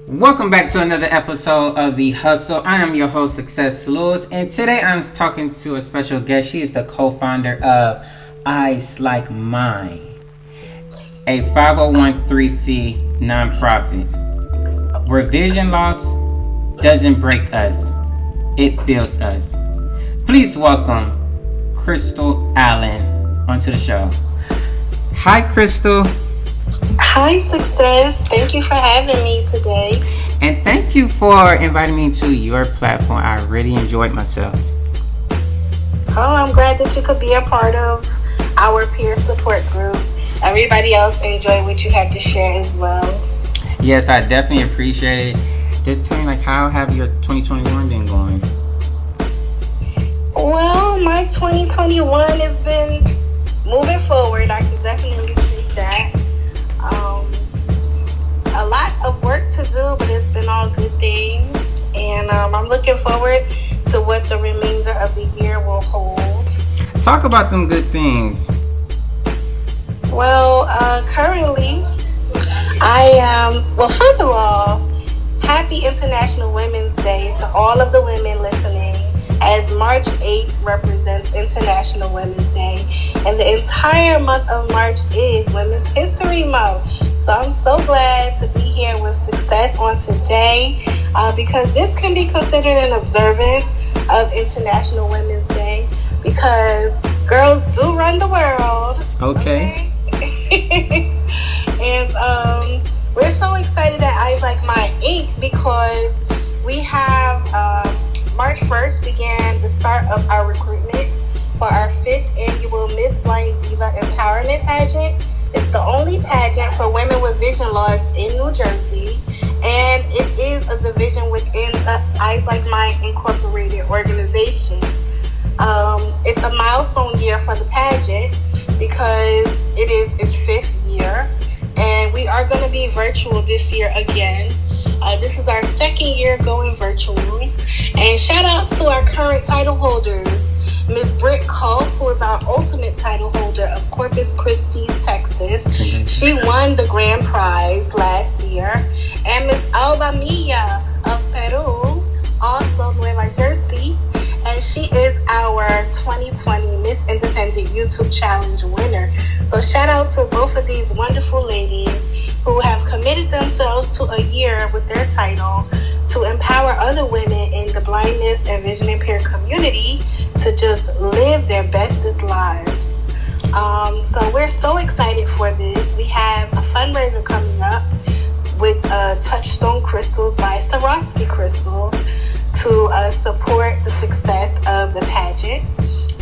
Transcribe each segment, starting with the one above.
Welcome back to another episode of The Hustle. I am your host, Success Lewis, and today I'm talking to a special guest. She is the co-founder of Eyes Like Mine, a 501(c) nonprofit where vision loss doesn't break us, it builds us. Please welcome Krystle Allen onto the show. Hi, Krystle. Hi, Success. Thank you for having me today. And thank you for inviting me to your platform. I really enjoyed myself. Oh, I'm glad that you could be a part of our peer support group. Everybody else enjoy what you have to share as well. Yes, I definitely appreciate it. Just tell me, how have your 2021 been going? Well, my 2021 has been moving forward. I can definitely see that. A lot of work to do, but it's been all good things. And I'm looking forward to what the remainder of the year will hold. Talk about them good things. Well, currently, well, first of all, happy International Women's Day to all of the women listening, as March 8th represents International Women's Day, and the entire month of March is Women's History Month. So I'm so glad to be here with Success on today, because this can be considered an observance of International Women's Day, because girls do run the world. Okay. And we're so excited at Eyes Like Mine Inc. because we have March 1st began the start of our recruitment for our 5th annual Miss Blind Diva Empowerment Pageant. It's the only pageant for women with vision loss in New Jersey, and it is a division within the Eyes Like Mine Incorporated organization. It's a milestone year for the pageant because it is its 5th year, and we are going to be virtual this year again. This is our 2nd year going virtual, and shout outs to our current title holders. Miss Britt Culp, who is our ultimate title holder of Corpus Christi, Texas. She won the grand prize last year. And Miss Alba Milla of Peru, also Nueva Jersey. And she is our 2020 Miss Independent YouTube Challenge winner. So shout out to both of these wonderful ladies who have committed themselves to a year with their title to empower other women in the blindness and vision impaired community to just live their bestest lives. So we're so excited for this. We have a fundraiser coming up with Touchstone Crystals by Swarovski Crystals to support the success of the pageant.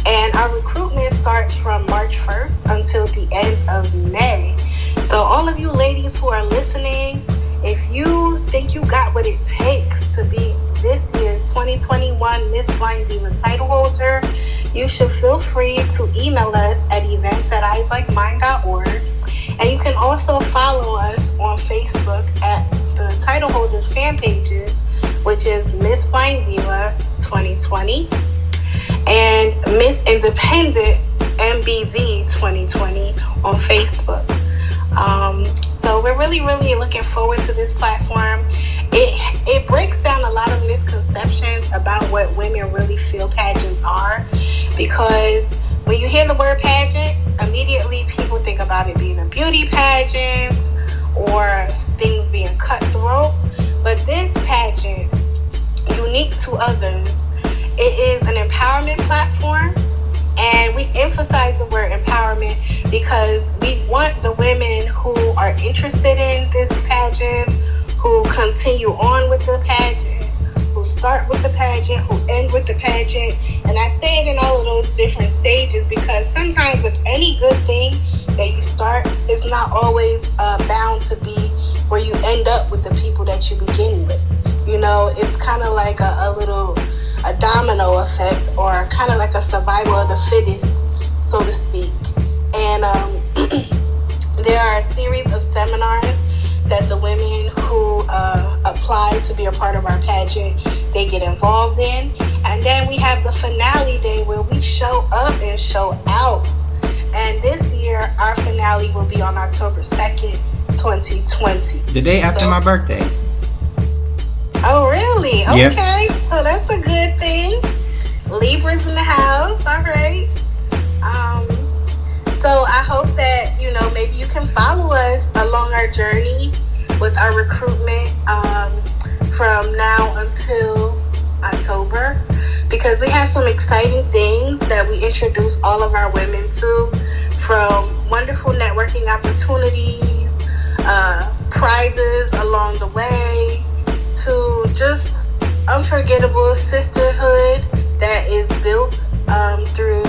And our recruitment starts from March 1st until the end of May. So all of you ladies who are listening, if you think you got what it takes to be this year's 2021 Miss Blind Diva title holder, you should feel free to email us at events@eyeslikeMine.org. And you can also follow us on Facebook at the title holders fan pages, which is Miss Blind Diva 2020 and Miss Independent MBD 2020 on Facebook. So we're really looking forward to this platform. It breaks down a lot of misconceptions about what women really feel pageants are, because when you hear the word pageant, immediately people think about it being a beauty pageant or things being cutthroat. But this pageant, unique to others, it is an empowerment platform. And we emphasize the word empowerment because we want the women who are interested in this pageant, who continue on with the pageant, who start with the pageant, who end with the pageant. And I say it in all of those different stages because sometimes with any good thing that you start, it's not always bound to be where you end up with the people that you begin with. You know, it's kind of like a domino effect, or kind of like a survival of the fittest, so to speak. And there are a series of seminars that the women who apply to be a part of our pageant, they get involved in. And then we have the finale day where we show up and show out. And this year, our finale will be on October 2nd, 2020. The day after my birthday. Oh, really? Yep. Okay, so that's a good thing. Libras in the house. All right. Um, so I hope that, maybe you can follow us along our journey with our recruitment from now until October, because we have some exciting things that we introduce all of our women to, from wonderful networking opportunities, prizes along the way, to just unforgettable sisterhood that is built through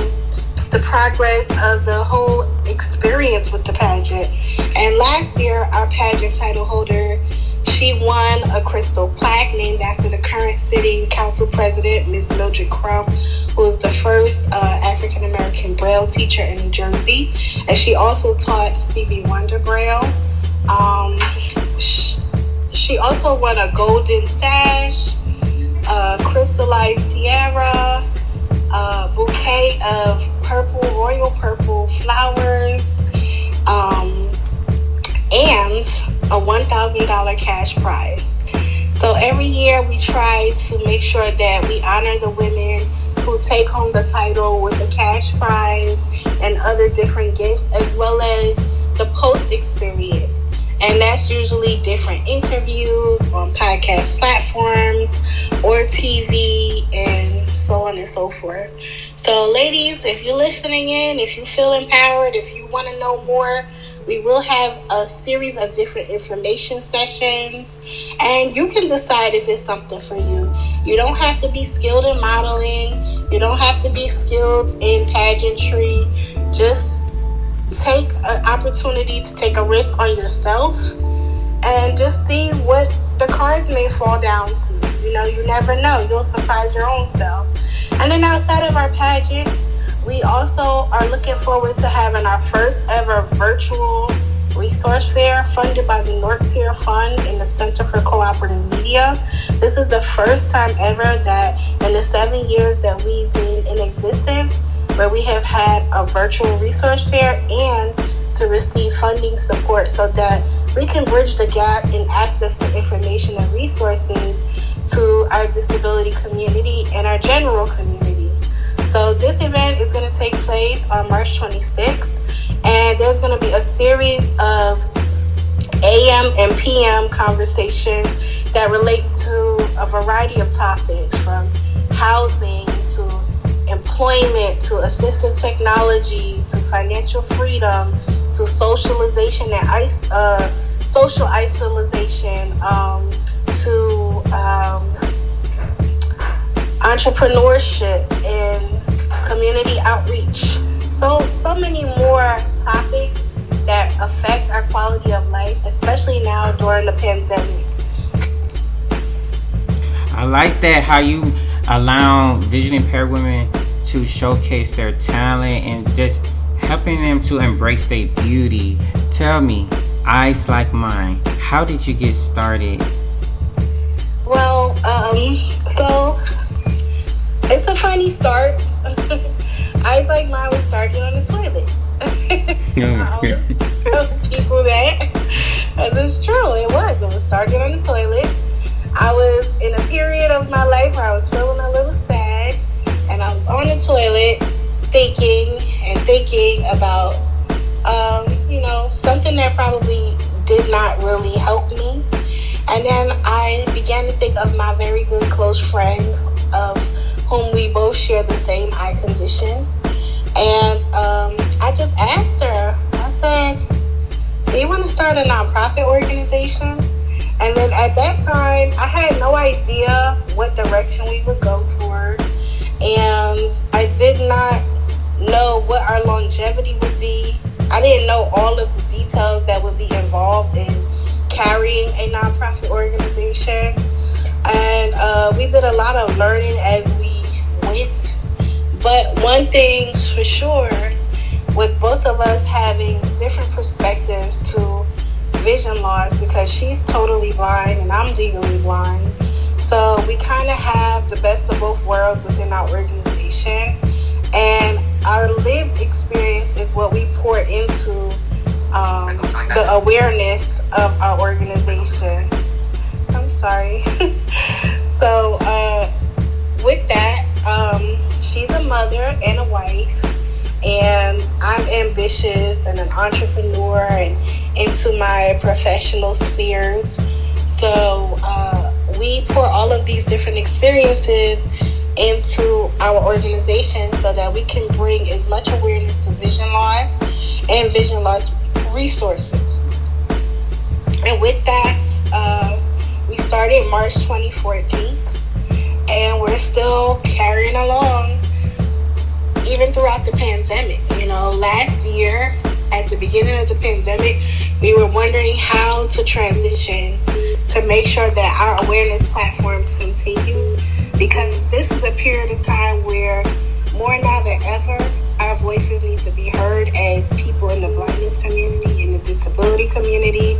the progress of the whole experience with the pageant. And last year, our pageant title holder, she won a crystal plaque named after the current sitting council president, Miss Mildred Crump, who was the first African American Braille teacher in New Jersey. And she also taught Stevie Wonder Braille. She also won a golden sash, a crystallized tiara, a bouquet of royal purple flowers, and a $1,000 cash prize. So every year we try to make sure that we honor the women who take home the title with a cash prize and other different gifts, as well as the post experience. And that's usually different interviews on podcast platforms or TV and so on and so forth. So ladies, if you're listening in, if you feel empowered, if you want to know more, we will have a series of different information sessions, and you can decide if it's something for you. You don't have to be skilled in modeling. You don't have to be skilled in pageantry. Just take an opportunity to take a risk on yourself and just see what the cards may fall down to. You never know. You'll surprise your own self. And then outside of our pageant, we also are looking forward to having our first ever virtual resource fair funded by the North Pier Fund and the Center for Cooperative Media. This is the first time ever that in the 7 years that we've been in existence, where we have had a virtual resource fair and to receive funding support so that we can bridge the gap in access to information and resources to our disability community and our general community. So this event is going to take place on March 26th, and there's going to be a series of AM and PM conversations that relate to a variety of topics, from housing to employment to assistive technology to financial freedom to socialization and social isolation, to entrepreneurship and community outreach. So many more topics that affect our quality of life, especially now during the pandemic. I like that, how you allow visually impaired women to showcase their talent and just helping them to embrace their beauty. Tell me, Eyes Like Mine, how did you get started? Well, so it's a funny start. Eyes Like Mine was started on the toilet. I always tell people that. And it's true, it was started on the toilet. I was in a period of my life where I was feeling a little sad, and I was on the toilet thinking about, something that probably did not really help me. And then I began to think of my very good close friend, of whom we both share the same eye condition. And I just asked her, I said, do you want to start a nonprofit organization? And then at that time, I had no idea what direction we would go toward. And I did not know what our longevity would be. I didn't know all of the details that would be involved in carrying a nonprofit organization. And we did a lot of learning as we went. But one thing's for sure, with both of us having different perspectives to vision loss, because she's totally blind and I'm legally blind. So we kind of have the best of both worlds within our organization. And our lived experience is what we pour into the awareness of our organization. I'm sorry. ambitious and an entrepreneur and into my professional spheres. So we pour all of these different experiences into our organization so that we can bring as much awareness to vision loss and vision loss resources. And with that, we started March 2014, and we're still carrying along even throughout the pandemic. Last year at the beginning of the pandemic, we were wondering how to transition to make sure that our awareness platforms continue, because this is a period of time where more now than ever our voices need to be heard as people in the blindness community, in the disability community,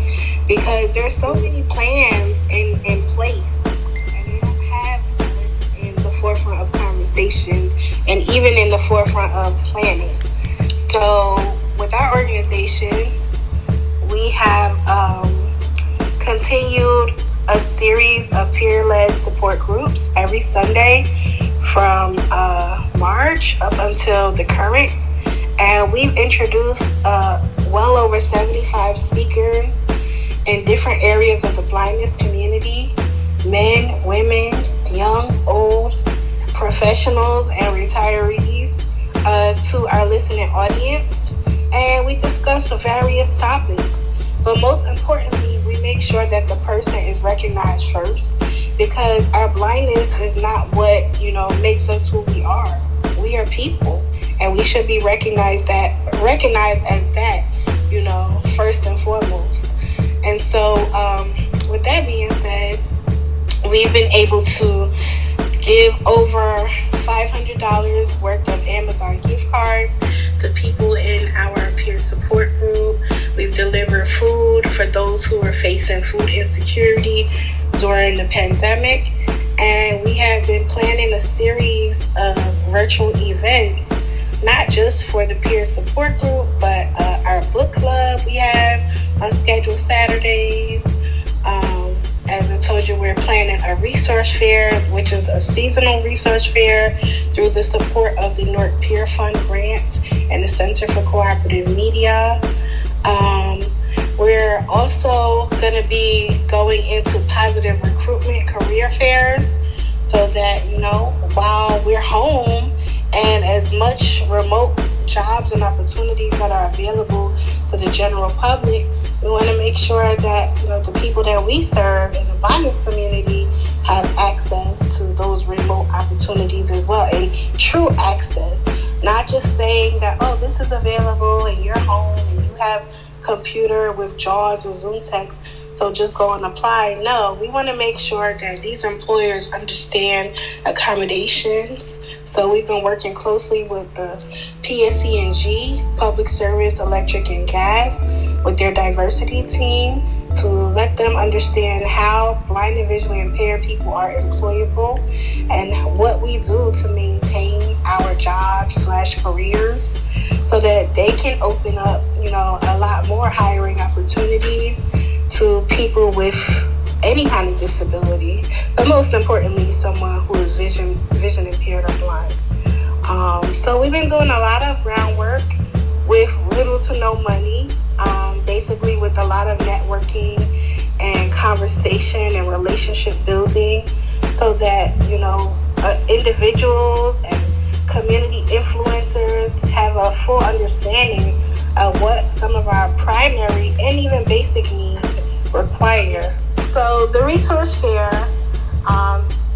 because there's so many plans in place and they don't have this in the forefront of conversations and even in the forefront of planning. So with our organization, we have continued a series of peer-led support groups every Sunday from March up until the current. And we've introduced well over 75 speakers in different areas of the blindness community, men, women, young, old, professionals, and retirees to our listening audience. And we discuss various topics. But most importantly, we make sure that the person is recognized first, because our blindness is not what, makes us who we are. We are people, and we should be recognized as that, first and foremost. And so with that being said, we've been able to give over $500 worth of Amazon gift cards to people in our peer support group. We've delivered food for those who are facing food insecurity during the pandemic. And we have been planning a series of virtual events, not just for the peer support group, but our book club we have on scheduled Saturdays. As I told you, we're planning a resource fair, which is a seasonal resource fair through the support of the North Peer Fund grants and the Center for Cooperative Media. We're also going to be going into positive recruitment career fairs so that, while we're home and as much remote jobs and opportunities that are available to the general public, we want to make sure that, the people that we serve in the blindness community have access to those remote opportunities as well, and true access, not just saying that, this is available and you're home and you have computer with JAWS or Zoom text, so just go and apply. No, we want to make sure that these employers understand accommodations. So we've been working closely with the PSC&G, Public Service, Electric and Gas, with their diversity team to let them understand how blind and visually impaired people are employable and what we do to maintain our jobs/careers so that they can open up, a lot more hiring opportunities to people with any kind of disability, but most importantly, someone who is vision impaired or blind. So we've been doing a lot of groundwork with little to no money, basically with a lot of networking and conversation and relationship building, so that individuals and community influencers have a full understanding of what some of our primary and even basic needs require. So the resource fair,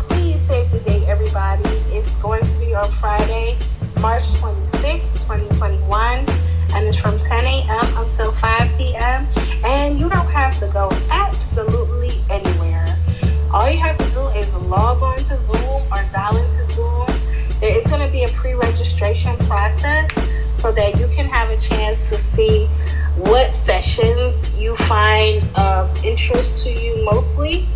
please save the date, everybody. It's going to be on Friday, March 26th, 2021, and it's from 10 a.m. until 5 p.m. And you don't have to go absolutely anywhere. All you have to do is log on to Zoom or dial into Zoom. There is going to be a pre-registration process so that you can have a chance to see what sessions you find of interest to you mostly.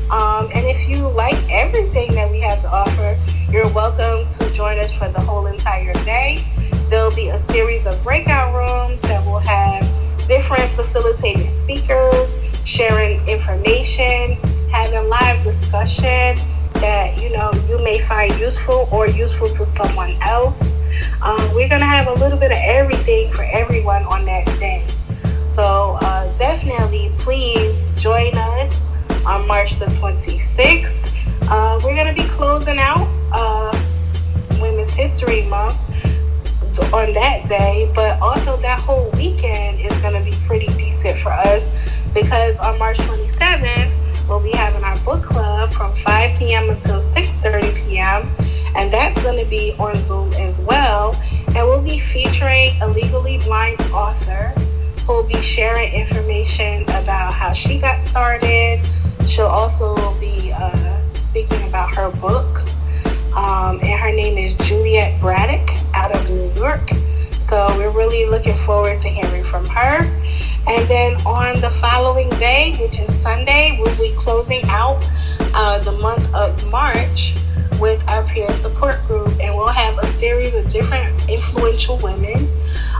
And if you like everything that we have to offer, you're welcome to join us for the whole entire day. There'll be a series of breakout rooms that will have different facilitated speakers sharing information, having live discussion that, you may find useful or useful to someone else. We're going to have a little bit of everything for everyone on that day. So definitely please join us on March the 26th. We're going to be closing out Women's History Month on that day, but also that whole weekend is going to be pretty decent for us, because on March 27th, we'll be having our book club from 5 p.m. until 6:30 p.m. And that's going to be on Zoom as well. And we'll be featuring a legally blind author who will be sharing information about how she got started. She'll also be speaking about her book. And her name is Juliet Braddock out of New York. So we're really looking forward to hearing from her. And then on the following day, which is Sunday, we'll be closing out the month of March with our peer support group. And we'll have a series of different influential women.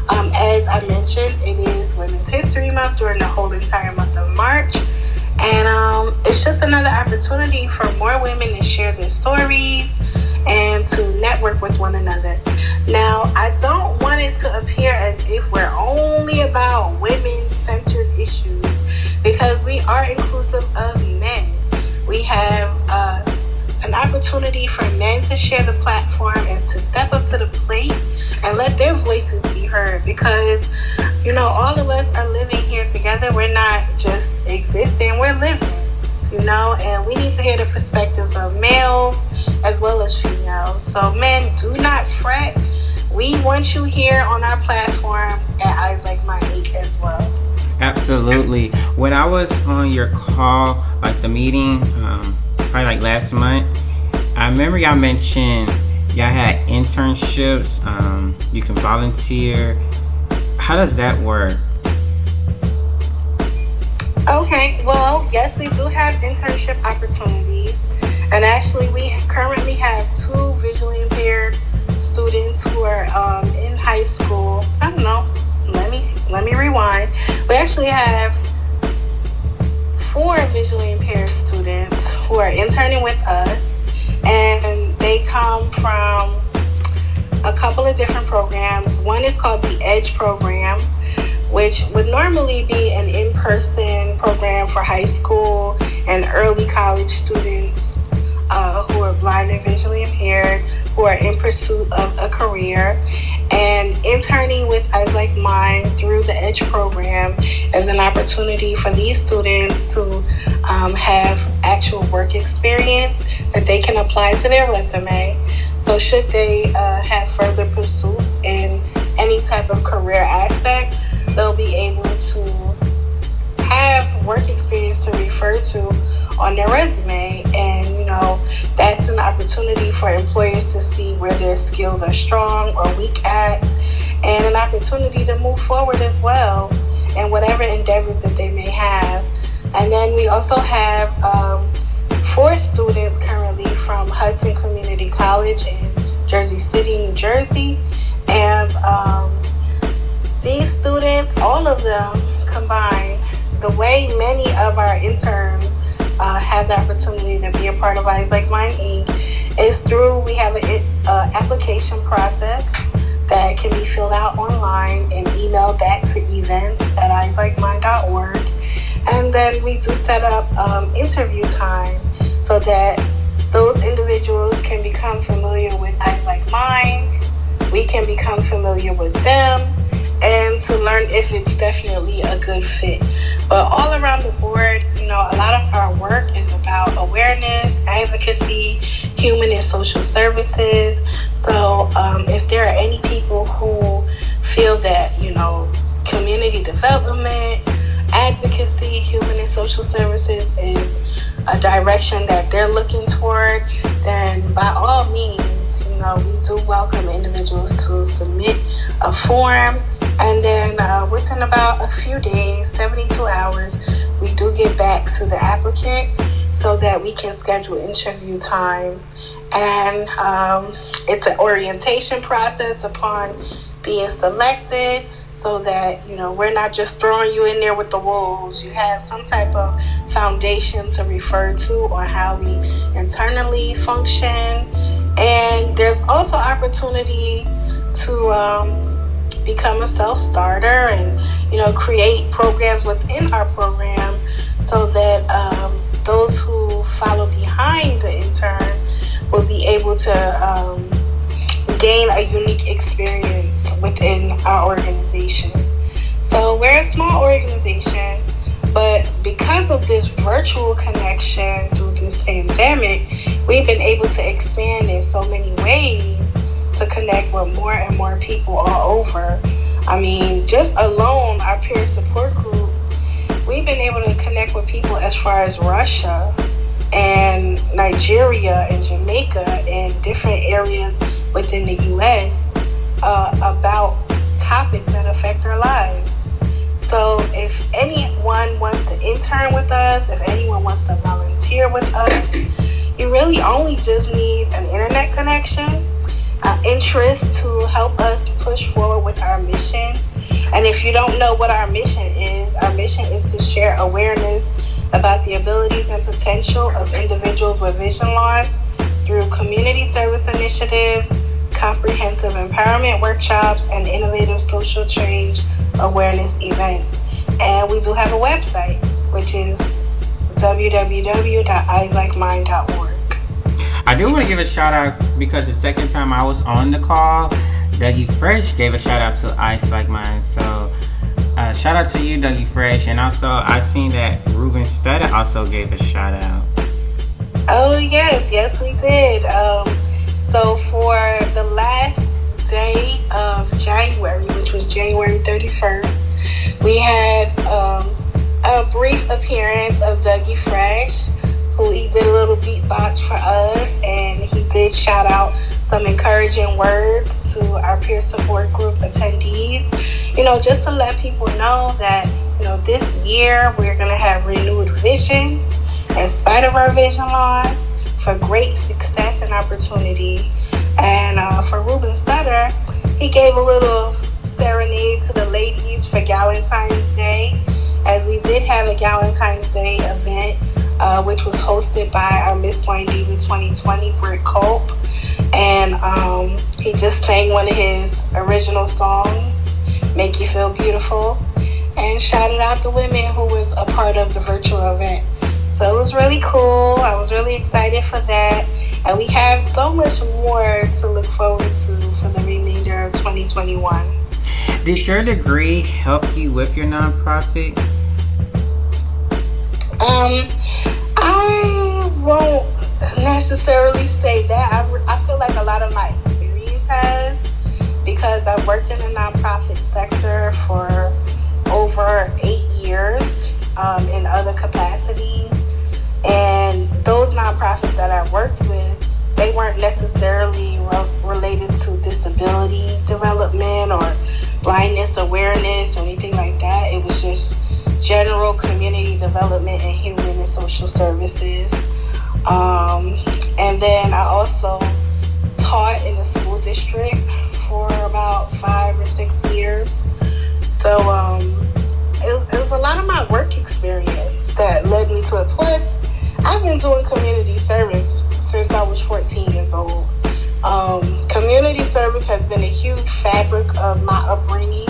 As I mentioned, it is Women's History Month during the whole entire month of March. And it's just another opportunity for more women to share their stories and to network with one another. Now, I don't want it to appear as if we're only about women-centered issues, because we are inclusive of men. We have an opportunity for men to share the platform and to step up to the plate and let their voices be heard, because, all of us are living here together. We're not just existing, we're living. And we need to hear the perspectives of males as well as females. So men, do not fret. We want you here on our platform at Eyes Like Mine Inc. as well. Absolutely. When I was on your call, like the meeting, probably like last month, I remember y'all mentioned y'all had internships. You can volunteer. How does that work? Okay, well, yes, we do have internship opportunities, and actually we currently have 2 visually impaired students who are in high school. I don't know, let me rewind. We actually have 4 visually impaired students who are interning with us, and they come from a couple of different programs. One is called the EDGE program, which would normally be an in-person program for high school and early college students who are blind and visually impaired, who are in pursuit of a career. And interning with Eyes Like Mine through the EDGE program is an opportunity for these students to have actual work experience that they can apply to their resume. So should they have further pursuits in any type of career aspect, they'll be able to have work experience to refer to on their resume. And that's an opportunity for employers to see where their skills are strong or weak at, and an opportunity to move forward as well in whatever endeavors that they may have. And then we also have 4 students currently from Hudson Community College in Jersey City, New Jersey. And these students, all of them combined, the way many of our interns have the opportunity to be a part of Eyes Like Mine Inc. is through, we have an application process that can be filled out online and emailed back to events@eyeslikeMine.org. And then we do set up interview time so that those individuals can become familiar with Eyes Like Mine. We can become familiar with them, and to learn if it's definitely a good fit. But all around the board, a lot of our work is about awareness, advocacy, human and social services. So if there are any people who feel that, community development, advocacy, human and social services is a direction that they're looking toward, then by all means, we do welcome individuals to submit a form. And then within about a few days, 72 hours, we do get back to the applicant so that we can schedule interview time. And it's an orientation process upon being selected so that, we're not just throwing you in there with the wolves. You have some type of foundation to refer to on how we internally function. And there's also opportunity to become a self-starter and, create programs within our program so that those who follow behind the intern will be able to gain a unique experience within our organization. So we're a small organization, but because of this virtual connection through this pandemic, we've been able to expand in so many ways to connect with more and more people all over. I mean, just alone, our peer support group, we've been able to connect with people as far as Russia and Nigeria and Jamaica and different areas within the U.S. About topics that affect our lives. So if anyone wants to intern with us, if anyone wants to volunteer with us, you really only just need an internet connection, interest to help us push forward with our mission. And if you don't know what our mission is to share awareness about the abilities and potential of individuals with vision loss through community service initiatives, comprehensive empowerment workshops, and innovative social change awareness events. And we do have a website, which is www.eyeslikeMine.org. I do want to give a shout out because the second time I was on the call, Dougie Fresh gave a shout out to Ice Like Mine. So shout out to you, Dougie Fresh. And also I seen that Ruben Stutter also gave a shout out. Oh yes we did. So for the last day of January, which was January 31st, we had a brief appearance of Dougie Fresh, who he did a little beatbox for us, and he did shout out some encouraging words to our peer support group attendees, just to let people know that, this year we're going to have renewed vision in spite of our vision loss, for great success and opportunity. And for Ruben Stutter, he gave a little serenade to the ladies for Galentine's Day, as we did have a Galentine's Day event, which was hosted by our Miss Blind Diva 2020, Britt Cope. And he just sang one of his original songs, Make You Feel Beautiful, and shouted out the women who was a part of the virtual event. So it was really cool. I was really excited for that. And we have so much more to look forward to for the remainder of 2021. Did your degree help you with your nonprofit? I won't necessarily say that. I feel like a lot of my experience has, because I've worked in the nonprofit sector for over 8 years in other capacities. And those nonprofits that I worked with, they weren't necessarily related to disability development or blindness awareness or anything like that. It was just general community development and human and social services. And then I also taught in the school district for about 5 or 6 years. So it was a lot of my work experience that led me to it. Plus, I've been doing community service since I was 14 years old. Community service has been a huge fabric of my upbringing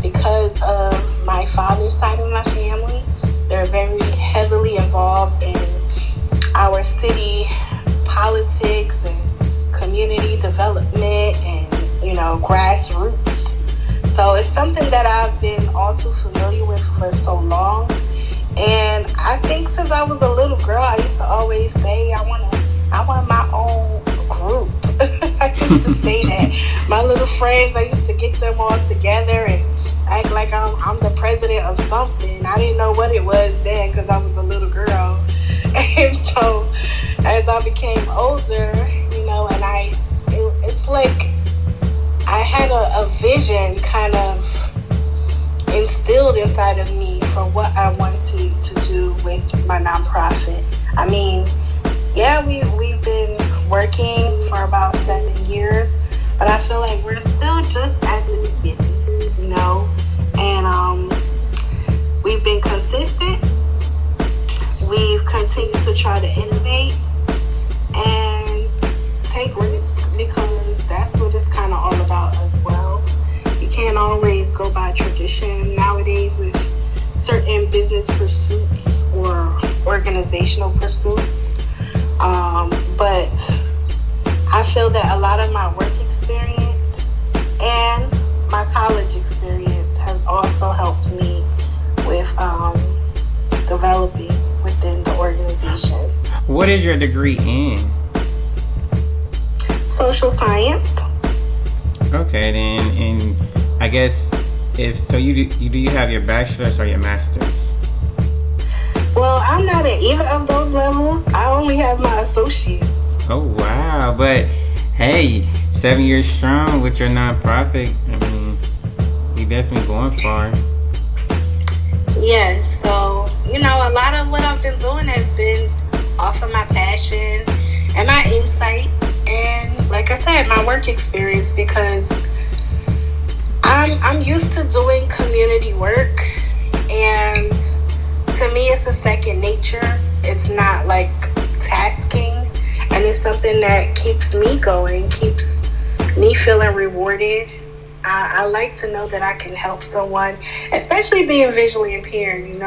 because of my father's side of my family. They're very heavily involved in our city politics and community development and, grassroots. So it's something that I've been all too familiar with for so long. And I think since I was a little girl, I used to always say, I want my own group. I used to say that. My little friends, I used to get them all together and act like I'm the president of something. I didn't know what it was then because I was a little girl. And so as I became older, and it's like I had a vision kind of instilled inside of me for what I wanted to do with my nonprofit. I mean, yeah, we've been working for about 7 years, but I feel like we're still just at the beginning, continue to try to innovate and take risks, because that's what it's kind of all about as well. You can't always go by tradition nowadays with certain business pursuits or organizational pursuits. But I feel that a lot of my work experience and my college experience has also helped me with developing within the organization. What is your degree in? Social science. Okay, then, and I guess if so, you have your bachelor's or your master's? Well, I'm not at either of those levels. I only have my associates. Oh wow! But hey, 7 years strong with your nonprofit. I mean, you definitely going far. Yes. So a lot of what I've been doing has been off of my passion and my insight, and like I said, my work experience, because I'm used to doing community work, and to me it's a second nature. It's not like tasking, and it's something that keeps me going, keeps me feeling rewarded. I like to know that I can help someone, especially being visually impaired.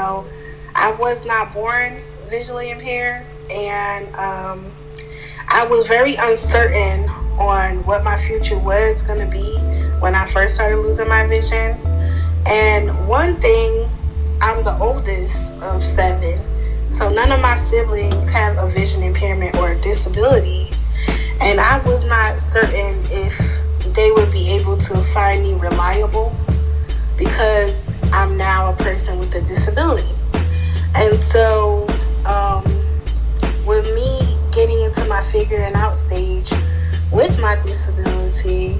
I was not born visually impaired, and I was very uncertain on what my future was going to be when I first started losing my vision. And one thing, I'm the oldest of 7, so none of my siblings have a vision impairment or a disability, and I was not certain if they would be able to find me reliable, because I'm now a person with a disability. And so with me getting into my figuring out stage with my disability,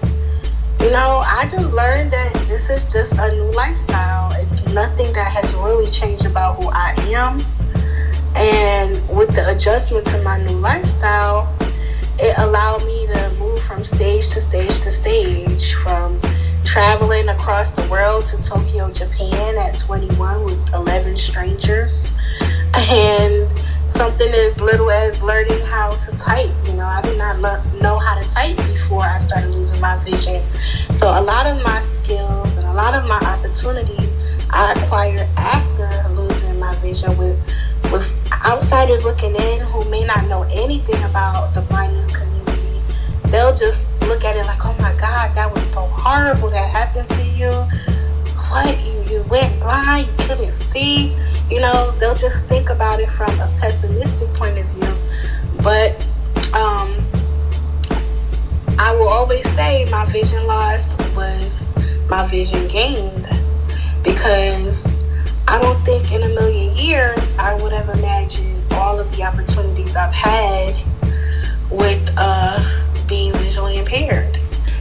I just learned that this is just a new lifestyle. It's nothing that has really changed about who I am. And with the adjustment to my new lifestyle, it allowed me to move from stage to stage to stage, from traveling across the world to Tokyo, Japan at 21 with 11 strangers, and something as little as learning how to type. I did not know how to type before I started losing my vision. So a lot of my skills and a lot of my opportunities I acquired after losing my vision with outsiders looking in who may not know anything about the blindness community. They'll just look at it like, oh my God, that was so horrible that happened to you. What, you went blind, you couldn't see? They'll just think about it from a pessimistic point of view. But I will always say my vision loss was my vision gained, because I don't think in a million years I would have imagined all of the opportunities I've had with being visually impaired.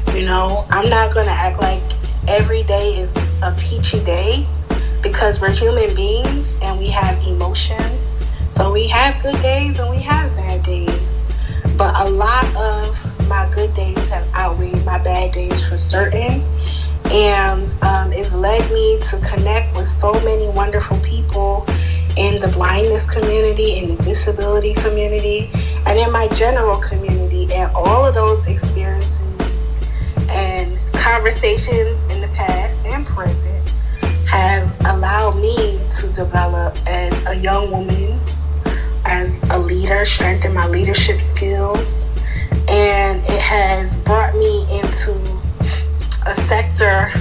I'm not going to act like every day is a peachy day, because we're human beings and we have emotions. So we have good days and we have bad days. But a lot of my good days have outweighed my bad days for certain. And it's led me to connect with so many wonderful people in the blindness community, in the disability community, and in my general community. And all of those experiences and conversations in the past and present have allowed me to develop as a young woman, as a leader, strengthen my leadership skills. And it has brought me into a sector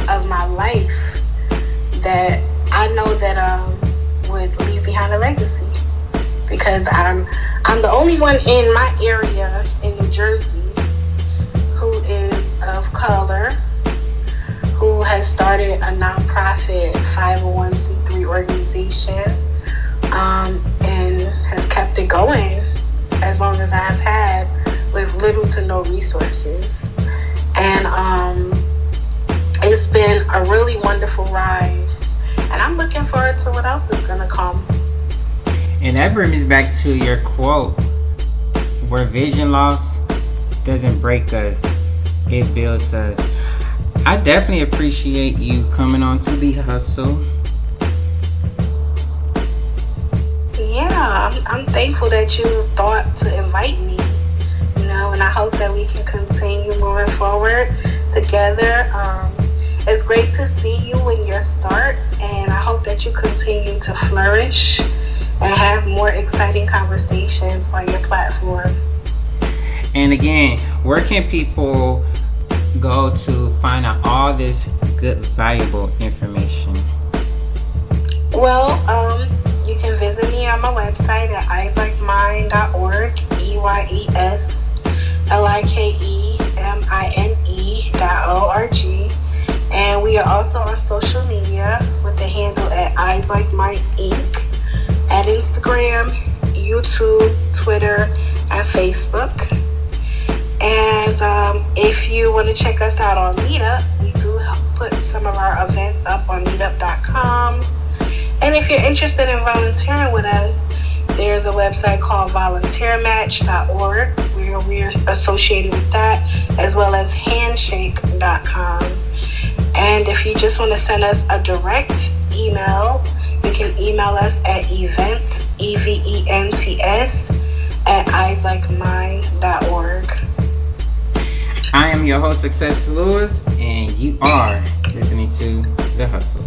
of my life that I know that would leave behind a legacy, because I'm the only one in my area in New Jersey who is of color, who has started a nonprofit 501c3 organization, and has kept it going as long as I've had, with little to no resources. And it's been a really wonderful ride, and I'm looking forward to what else is going to come. And that brings me back to your quote, where vision loss doesn't break us, it builds us. I definitely appreciate you coming on to The Hustle. Yeah, I'm thankful that you thought to invite me, and I hope that we can continue moving forward together. It's great to see you in your start, and I hope that you continue to flourish and have more exciting conversations on your platform. And again, where can people go to find out all this good, valuable information? Well, you can visit me on my website at eyeslikemine.org, EYESLIKEMINE.org. And we are also on social media with the handle at Eyes Like Mine Inc. at Instagram, YouTube, Twitter, and Facebook. And if you want to check us out on Meetup, we do put some of our events up on meetup.com. And if you're interested in volunteering with us, there's a website called volunteermatch.org where we're associated with that, as well as handshake.com. And if you just want to send us a direct email, you can email us at events, EVENTS, at eyeslikemine.org. I am your host, Success Lewis, and you are listening to The Hustle.